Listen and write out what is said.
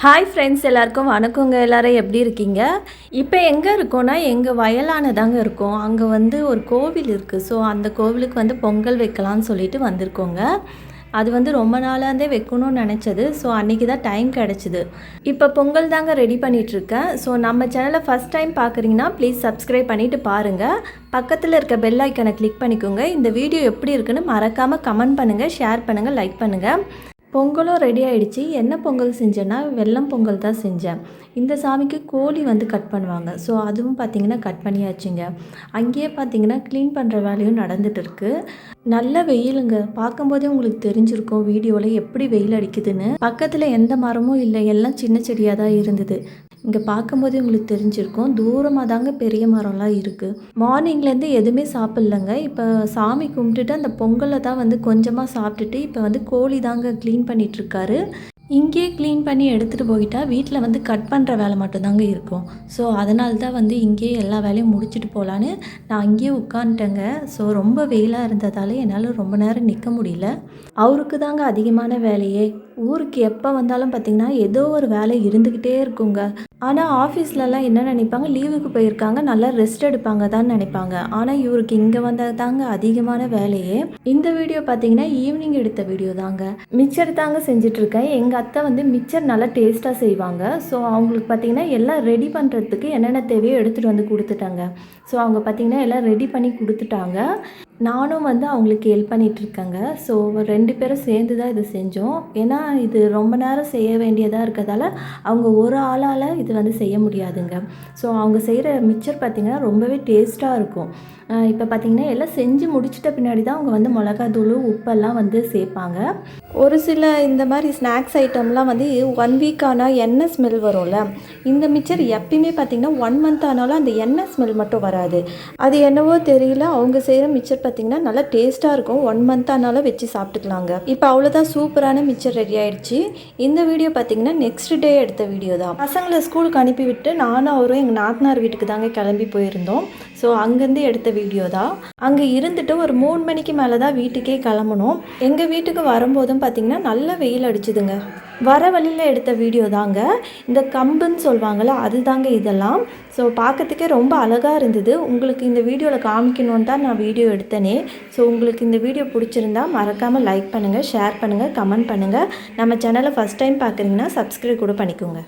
Hi friends, எல்லாருக்கும் வணக்கங்க. எல்லோரும் எப்படி இருக்கீங்க? இப்போ எங்கே இருக்கோன்னா எங்கள் வயலான தாங்க இருக்கோம். அங்கே வந்து ஒரு கோவில் இருக்குது. ஸோ அந்த கோவிலுக்கு வந்து பொங்கல் வைக்கலான்னு சொல்லிட்டு வந்திருக்கோங்க. அது வந்து ரொம்ப நாளாந்தே வைக்கணும்னு நினச்சது. ஸோ அன்றைக்கி தான் டைம் கிடச்சிது. இப்போ பொங்கல் தாங்க ரெடி பண்ணிகிட்ருக்கேன். ஸோ நம்ம சேனலை ஃபஸ்ட் டைம் பார்க்குறீங்கன்னா ப்ளீஸ் சப்ஸ்கிரைப் பண்ணிவிட்டு பாருங்கள். பக்கத்தில் இருக்க பெல் ஐக்கனை கிளிக் பண்ணிக்கோங்க. இந்த வீடியோ எப்படி இருக்குன்னு மறக்காமல் கமெண்ட் பண்ணுங்கள், ஷேர் பண்ணுங்கள், லைக் பண்ணுங்கள். பொங்கலும் ரெடி ஆகிடுச்சு. என்ன பொங்கல் செஞ்சேன்னா வெல்லம் பொங்கல் தான் செஞ்சேன். இந்த சாமிக்கு கோழி வந்து கட் பண்ணுவாங்க. ஸோ அதுவும் பார்த்திங்கன்னா கட் பண்ணியாச்சுங்க. அங்கேயே பார்த்திங்கன்னா க்ளீன் பண்ணுற வேலையும் நடந்துகிட்டு இருக்குது. நல்ல வெயிலுங்க. பார்க்கும்போதே உங்களுக்கு தெரிஞ்சிருக்கும் வீடியோவில் எப்படி வெயில் அடிக்குதுன்னு. பக்கத்தில் எந்த மரமும் இல்லை, எல்லாம் சின்ன செடியாக தான் இருந்தது. இங்கே பார்க்கும்போதே உங்களுக்கு தெரிஞ்சிருக்கும். தூரமாக தாங்க பெரிய மரம்லாம் இருக்குது. மார்னிங்லேருந்து எதுவுமே சாப்பிட்லங்க. இப்போ சாமி கும்பிட்டுட்டு அந்த பொங்கலை தான் வந்து கொஞ்சமாக சாப்பிட்டுட்டு இப்போ வந்து கோழி தாங்க க்ளீன் பண்ணிகிட்ருக்காரு. இங்கேயே க்ளீன் பண்ணி எடுத்துகிட்டு போயிட்டா வீட்டில் வந்து கட் பண்ணுற வேலை மட்டும்தாங்க இருக்கும். ஸோ அதனால தான் வந்து இங்கேயே எல்லா வேலையும் முடிச்சுட்டு போகலான்னு நான் அங்கேயே உட்காந்துட்டேங்க. ஸோ ரொம்ப வெயிலாக இருந்ததால் என்னால் ரொம்ப நேரம் நிற்க முடியல. அவருக்கு தாங்க அதிகமான வேலையே. ஊருக்கு எப்போ வந்தாலும் பார்த்திங்கன்னா ஏதோ ஒரு வேலை இருந்துக்கிட்டே இருக்குங்க. ஆனால் ஆஃபீஸ்லலாம் என்ன நினைப்பாங்க, லீவுக்கு போயிருக்காங்க, நல்லா ரெஸ்ட் எடுப்பாங்க தான் நினைப்பாங்க. ஆனால் இவருக்கு இங்கே வந்தால் தாங்க அதிகமான வேலையே. இந்த வீடியோ பார்த்திங்கன்னா ஈவினிங் எடுத்த வீடியோ தாங்க. மிச்சர் தாங்க செஞ்சிட்ருக்கேன். எங்கள் அத்தை வந்து மிச்சர் நல்லா டேஸ்ட்டாக செய்வாங்க. ஸோ அவங்களுக்கு பார்த்திங்கன்னா எல்லாம் ரெடி பண்ணுறதுக்கு என்னென்ன தேவையோ எடுத்துகிட்டு வந்து கொடுத்துட்டாங்க. ஸோ அவங்க பார்த்திங்கன்னா எல்லாம் ரெடி பண்ணி கொடுத்துட்டாங்க. நானும் வந்து அவங்களுக்கு ஹெல்ப் பண்ணிகிட்ருக்கேங்க. ஸோ 2 பேரும் சேர்ந்து தான் இது செஞ்சோம். ஏன்னா இது ரொம்ப நேரம் செய்ய வேண்டியதாக இருக்கிறதால அவங்க ஒரு ஆளால் இது வந்து செய்ய முடியாதுங்க. ஸோ அவங்க செய்கிற மிச்சர் பார்த்திங்கன்னா ரொம்பவே டேஸ்ட்டாக இருக்கும். இப்போ பார்த்திங்கன்னா எல்லாம் செஞ்சு முடிச்சிட்ட பின்னாடி தான் அவங்க வந்து மிளகாத்தூள் உப்பெல்லாம் வந்து சேர்ப்பாங்க. ஒரு சில இந்த மாதிரி ஸ்நாக்ஸ் ஐட்டம்லாம் வந்து 1 வீக் ஆனால் எண்ணெய் ஸ்மெல் வரும்ல. இந்த மிச்சர் எப்பயுமே பார்த்திங்கன்னா 1 மந்த் ஆனாலும் அந்த எண்ணெய் ஸ்மெல் மட்டும் வராது. அது என்னவோ தெரியல, அவங்க செய்கிற மிச்சர் பார்த்திங்கன்னா நல்லா டேஸ்ட்டாக இருக்கும். 1 மந்த் ஆனாலும் வச்சு சாப்பிட்டுக்கலாங்க. இப்போ அவ்வளோதான், சூப்பரான மிச்சர் ரெடி ஆகிடுச்சு. இந்த வீடியோ பார்த்திங்கன்னா நெக்ஸ்ட் டே எடுத்த வீடியோ தான். பசங்களை ஸ்கூலுக்கு அனுப்பிவிட்டு நானும் அவரும் எங்கள் நாத்தனார் வீட்டுக்கு தாங்க கிளம்பி போயிருந்தோம். ஸோ அங்கேருந்து எடுத்த வீடியோ தான். அங்கே இருந்துட்டு ஒரு 3 மணிக்கு மேலே தான் வீட்டுக்கே கிளம்பணும். எங்கள் வீட்டுக்கு வரும்போதும் பார்த்திங்கன்னா நல்ல வெயில் அடிச்சுதுங்க. வர வழியில் எடுத்த வீடியோ தாங்க. இந்த கம்புன்னு சொல்லுவாங்கள்ல, அது தாங்க இதெல்லாம். ஸோ பார்க்கறதுக்கே ரொம்ப அழகாக இருந்தது. உங்களுக்கு இந்த வீடியோவில் காமிக்கணுன்னு தான் நான் வீடியோ எடுத்தேனே. ஸோ உங்களுக்கு இந்த வீடியோ பிடிச்சிருந்தா மறக்காமல் லைக் பண்ணுங்கள், ஷேர் பண்ணுங்கள், கமெண்ட் பண்ணுங்கள். நம்ம சேனலை ஃபஸ்ட் டைம் பார்க்குறீங்கன்னா சப்ஸ்கிரைப் கூட பண்ணிக்கோங்க.